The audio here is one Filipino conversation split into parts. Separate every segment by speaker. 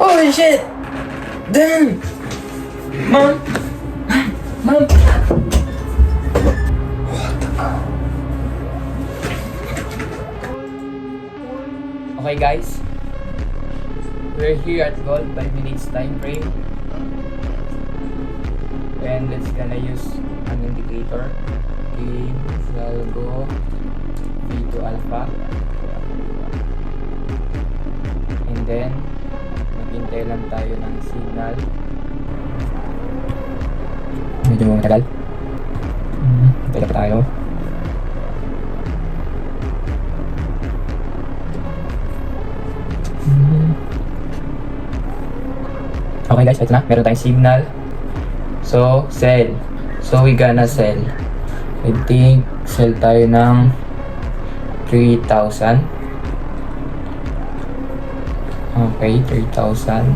Speaker 1: Holy shit! Damn! Mom! Mom! Okay guys, we're here at Gold 5 minutes time frame, and let's gonna use an indicator. Okay, so I'll go V2 alpha, and then maghintay lang tayo ng signal. Medyo matagal. Hintay pa tayo. Okay guys, ito na. Meron tayong signal. So, sell. So, we gonna sell. I think, sell tayo ng 3,000. Okay, 3,000.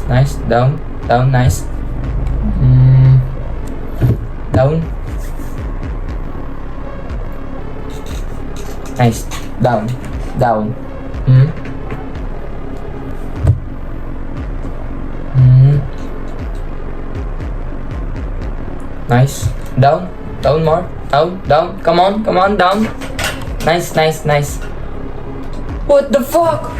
Speaker 1: Nice. Down, nice. Down. Nice. Down. Nice. Down more. Down. Come on, down. Nice. What the fuck?